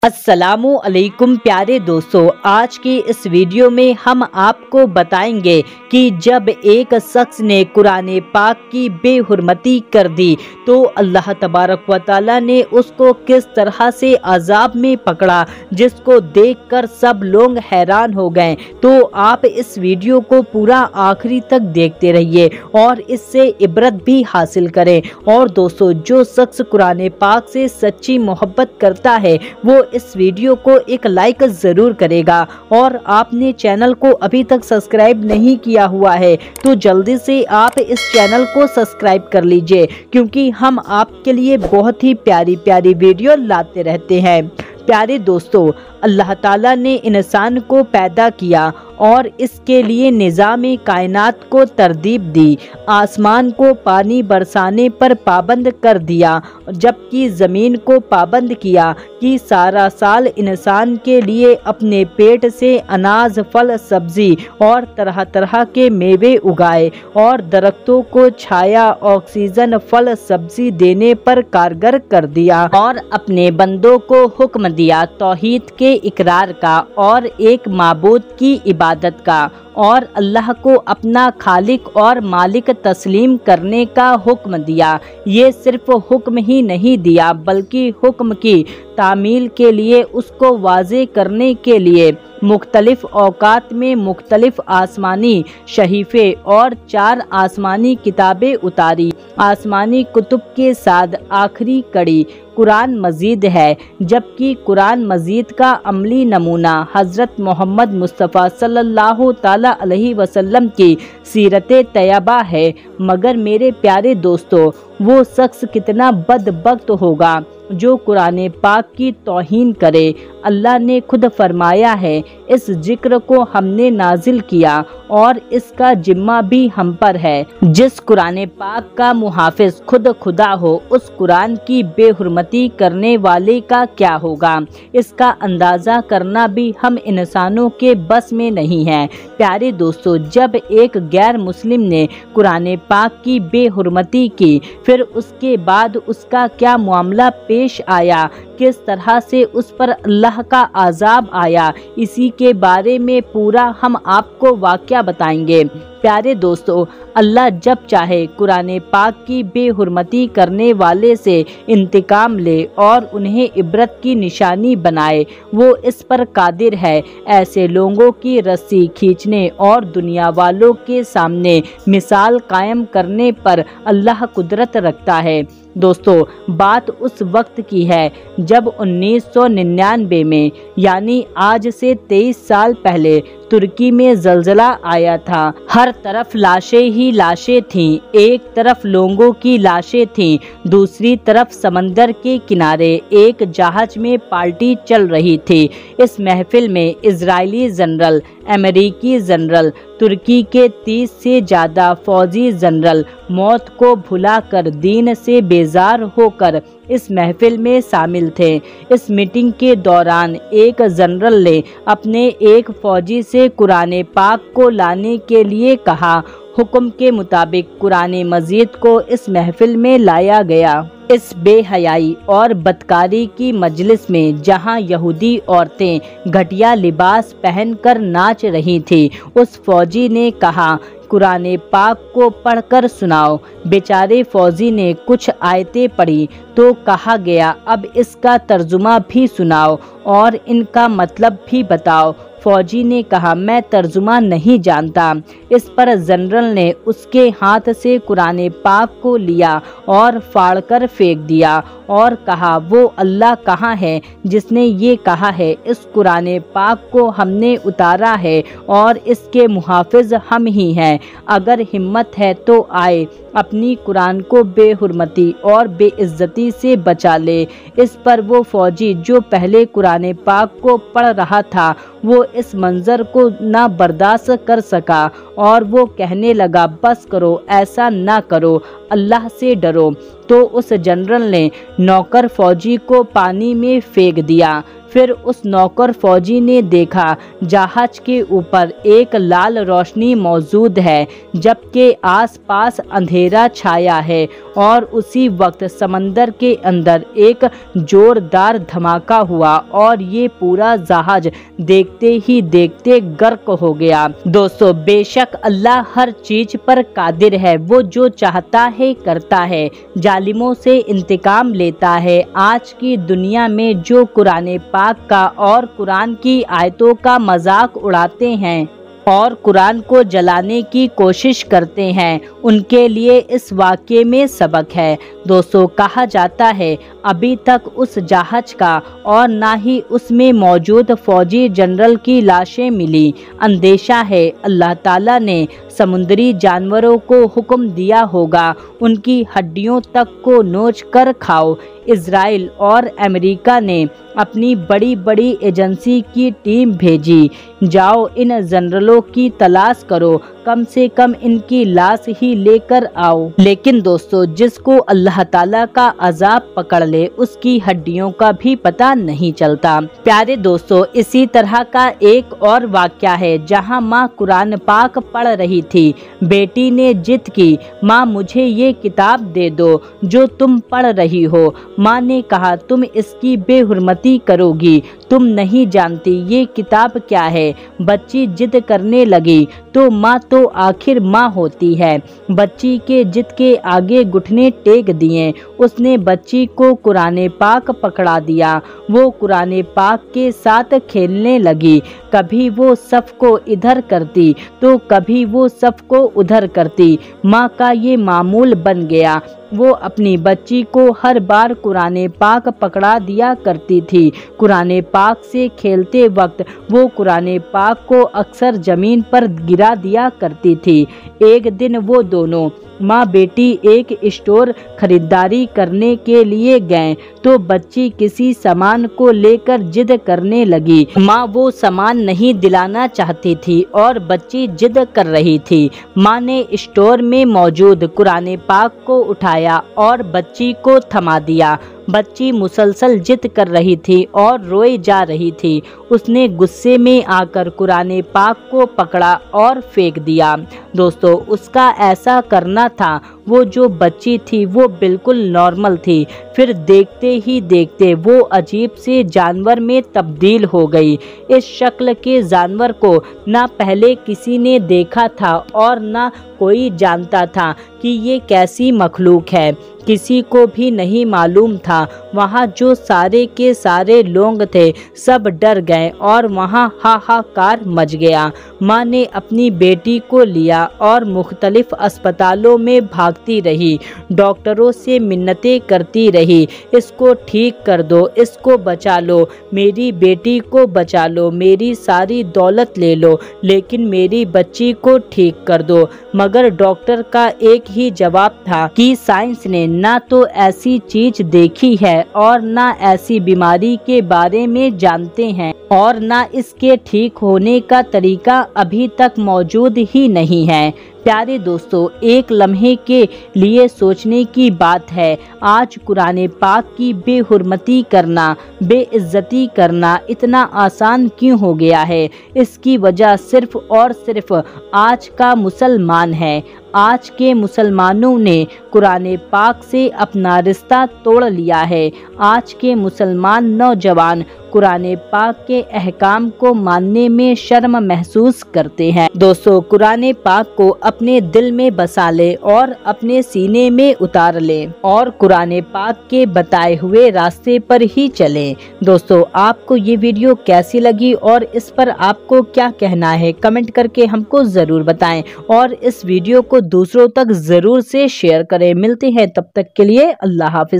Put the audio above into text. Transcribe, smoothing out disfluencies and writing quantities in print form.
अस्सलामु अलैकुम प्यारे दोस्तों, आज की इस वीडियो में हम आपको बताएंगे कि जब एक शख्स ने कुरान पाक की बेहुरमती कर दी तो अल्लाह तबारक व तआला ने उसको किस तरह से अजाब में पकड़ा, जिसको देखकर सब लोग हैरान हो गए। तो आप इस वीडियो को पूरा आखिरी तक देखते रहिए और इससे इबरत भी हासिल करें। और दोस्तों, जो शख्स कुरान पाक से सच्ची मोहब्बत करता है वो इस वीडियो को एक लाइक जरूर करेगा। और आपने चैनल को अभी तक सब्सक्राइब नहीं किया हुआ है तो जल्दी से आप इस चैनल को सब्सक्राइब कर लीजिए, क्योंकि हम आपके लिए बहुत ही प्यारी प्यारी वीडियो लाते रहते हैं। प्यारे दोस्तों, अल्लाह ताला ने इंसान को पैदा किया और इसके लिए निज़ाम कायनात को तरतीब दी। आसमान को पानी बरसाने पर पाबंद कर दिया, जबकि ज़मीन को पाबंद किया कि सारा साल इंसान के लिए अपने पेट से अनाज, फल, सब्जी और तरह तरह के मेवे उगाए और दरख्तों को छाया, ऑक्सीजन, फल, सब्जी देने पर कारगर कर दिया और अपने बंदों को हुक्म दिया तौहीद के इकरार का और एक माबूद की इबादत का, और अल्लाह को अपना खालिक और मालिक तस्लीम करने का हुक्म दिया। ये सिर्फ हुक्म ही नहीं दिया बल्कि हुक्म की तामील के लिए, उसको वाज़े करने के लिए मुख्तलिफ औकात में मुख्तलिफ आसमानी शहीफे और 4 आसमानी किताबें उतारी। आसमानी कुतुब के साथ आखिरी कड़ी कुरान मजीद है, जबकि कुरान मजीद का अमली नमूना हज़रत मोहम्मद मुस्तफ़ा सल्लल्लाहु ताला अलैहि वसल्लम की सीरत तैयबा है। मगर मेरे प्यारे दोस्तों, वो शख्स कितना बदबख्त होगा जो कुरान पाक की तौहीन करे। अल्लाह ने खुद फरमाया है, इस जिक्र को हमने नाजिल किया और इसका जिम्मा भी हम पर है। जिस कुरान पाक का मुहाफिज खुद खुदा हो, उस कुरान की बेहुरमती करने वाले का क्या होगा, इसका अंदाज़ा करना भी हम इंसानों के बस में नहीं है। प्यारे दोस्तों, जब एक गैर मुस्लिम ने कुरान पाक की बेहुरमती की, फिर उसके बाद उसका क्या मामला पेश आया, किस तरह से उस पर अल्लाह का अज़ाब आया, इसी के बारे में पूरा हम आपको वाक़या बताएंगे। प्यारे दोस्तों, अल्लाह जब चाहे कुरान पाक की बेहुरमती करने वाले से इंतकाम ले और उन्हें इबरत की निशानी बनाए। वो इस पर कादिर है। ऐसे लोगों की रस्सी खींचने और दुनिया वालों के सामने मिसाल कायम करने पर अल्लाह कुदरत रखता है। दोस्तों, बात उस वक्त की है जब 1999 में, यानी आज से 23 साल पहले, तुर्की में ज़लज़ला आया था। हर तरफ लाशें ही लाशें थीं। एक तरफ लोगों की लाशें थीं, दूसरी तरफ समंदर के किनारे एक जहाज में पार्टी चल रही थी। इस महफिल में इजरायली जनरल, अमेरिकी जनरल, तुर्की के 30 से ज़्यादा फौजी जनरल मौत को भुलाकर दीन से बेजार होकर इस महफिल में शामिल थे। इस मीटिंग के दौरान एक जनरल ने अपने एक फौजी से कुरान पाक को लाने के लिए कहा। हुक्म के मुताबिक कुरान मजीद को इस महफिल में लाया गया। इस बेहयाई और बदकारी की मजलिस में जहां यहूदी औरतें घटिया लिबास पहनकर नाच रही थी, उस फौजी ने कहा, कुरान पाक को पढ़कर सुनाओ। बेचारे फौजी ने कुछ आयतें पढ़ी तो कहा गया, अब इसका तर्जुमा भी सुनाओ और इनका मतलब भी बताओ। फौजी ने कहा, मैं तर्जुमा नहीं जानता। इस पर जनरल ने उसके हाथ से कुरान पाक को लिया और फाड़कर फेंक दिया और कहा, वो अल्लाह कहाँ है जिसने ये कहा है, इस कुरान पाक को हमने उतारा है और इसके मुहाफिज हम ही हैं। अगर हिम्मत है तो आए, अपनी कुरान को बेहुरमती और बेइज्जती से बचा ले। इस पर वो फौजी जो पहले कुरान पाक को पढ़ रहा था, वो इस मंजर को ना बर्दाश्त कर सका और वो कहने लगा, बस करो, ऐसा ना करो, अल्लाह से डरो। तो उस जनरल ने नौकर फौजी को पानी में फेंक दिया। फिर उस नौकर फौजी ने देखा जहाज के ऊपर एक लाल रोशनी मौजूद है, जबकि आसपास अंधेरा छाया है। और उसी वक्त समंदर के अंदर एक जोरदार धमाका हुआ और ये पूरा जहाज देखते ही देखते गर्क हो गया। दोस्तों, बेशक अल्लाह हर चीज पर कादिर है। वो जो चाहता है करता है, जालिमों से इंतकाम लेता है। आज की दुनिया में जो कुरान पाक का और कुरान की आयतों का मजाक उड़ाते हैं और कुरान को जलाने की कोशिश करते हैं, उनके लिए इस वाक़ये में सबक है। दोस्तों, कहा जाता है अभी तक उस जहाज का और ना ही उसमें मौजूद फौजी जनरल की लाशें मिली। अंदेशा है अल्लाह ताला ने समुद्री जानवरों को हुक्म दिया होगा उनकी हड्डियों तक को नोच कर खाओ। इजराइल और अमेरिका ने अपनी बड़ी बड़ी एजेंसी की टीम भेजी, जाओ इन जनरलों की तलाश करो, कम से कम इनकी लाश ही लेकर आओ। लेकिन दोस्तों, जिसको अल्लाह ताला का अजाब पकड़ ले उसकी हड्डियों का भी पता नहीं चलता। प्यारे दोस्तों, इसी तरह का एक और वाक़या है जहां माँ कुरान पाक पढ़ रही थी। बेटी ने जिद की, माँ मुझे ये किताब दे दो जो तुम पढ़ रही हो। माँ ने कहा, तुम इसकी बेहुरमती करोगी, तुम नहीं जानती ये किताब क्या है। बच्ची जिद करने लगी तो माँ तो आखिर माँ होती है। बच्ची के जिद के आगे घुटने टेक दिए। उसने बच्ची को कुरान पाक पकड़ा दिया। वो कुरान पाक के साथ खेलने लगी। कभी वो सफ को इधर करती तो कभी वो सफ को उधर करती। माँ का ये मामूल बन गया। वो अपनी बच्ची को हर बार कुरान पाक पकड़ा दिया करती थी। कुरान पाक से खेलते वक्त वो कुरान पाक को अक्सर जमीन पर गिरा दिया करती थी। एक दिन वो दोनों माँ बेटी एक स्टोर खरीदारी करने के लिए गए तो बच्ची किसी सामान को लेकर जिद करने लगी। माँ वो सामान नहीं दिलाना चाहती थी और बच्ची जिद कर रही थी। माँ ने स्टोर में मौजूद कुरान पाक को उठाया और बच्ची को थमा दिया। बच्ची मुसलसल जिद कर रही थी और रोए जा रही थी। उसने गुस्से में आकर कुरान पाक को पकड़ा और फेंक दिया। दोस्तों, उसका ऐसा करना था। वो जो बच्ची थी वो बिल्कुल नॉर्मल थी, फिर देखते ही देखते वो अजीब से जानवर में तब्दील हो गई। इस शक्ल के जानवर को ना पहले किसी ने देखा था और ना कोई जानता था कि ये कैसी मखलूक है। किसी को भी नहीं मालूम था। वहाँ जो सारे के सारे लोग थे सब डर गए और वहाँ हाहाकार मच गया। माँ ने अपनी बेटी को लिया और मुख्तलिफ अस्पतालों में भागती रही, डॉक्टरों से मिन्नतें करती रही, इसको ठीक कर दो, इसको बचा लो, मेरी बेटी को बचा लो, मेरी सारी दौलत ले लो, लेकिन मेरी बच्ची को ठीक कर दो। मगर डॉक्टर का एक ही जवाब था कि साइंस ने ना तो ऐसी चीज देखी है और ना ऐसी बीमारी के बारे में जानते हैं और ना इसके ठीक होने का तरीका अभी तक मौजूद ही नहीं है। प्यारे दोस्तों, एक लम्हे के लिए सोचने की बात है, आज कुरान पाक की बेहुरमती करना, बेइज्जती करना इतना आसान क्यों हो गया है? इसकी वजह सिर्फ और सिर्फ आज का मुसलमान है। आज के मुसलमानों ने कुरान पाक से अपना रिश्ता तोड़ लिया है। आज के मुसलमान नौजवान कुरान पाक के अहकाम को मानने में शर्म महसूस करते हैं। दोस्तों, कुरान पाक को अपने दिल में बसा ले और अपने सीने में उतार ले और कुरान पाक के बताए हुए रास्ते पर ही चलें। दोस्तों, आपको ये वीडियो कैसी लगी और इस पर आपको क्या कहना है, कमेंट करके हमको ज़रूर बताएं और इस वीडियो को दूसरों तक ज़रूर से शेयर करें। मिलते हैं, तब तक के लिए अल्लाह हाफिज।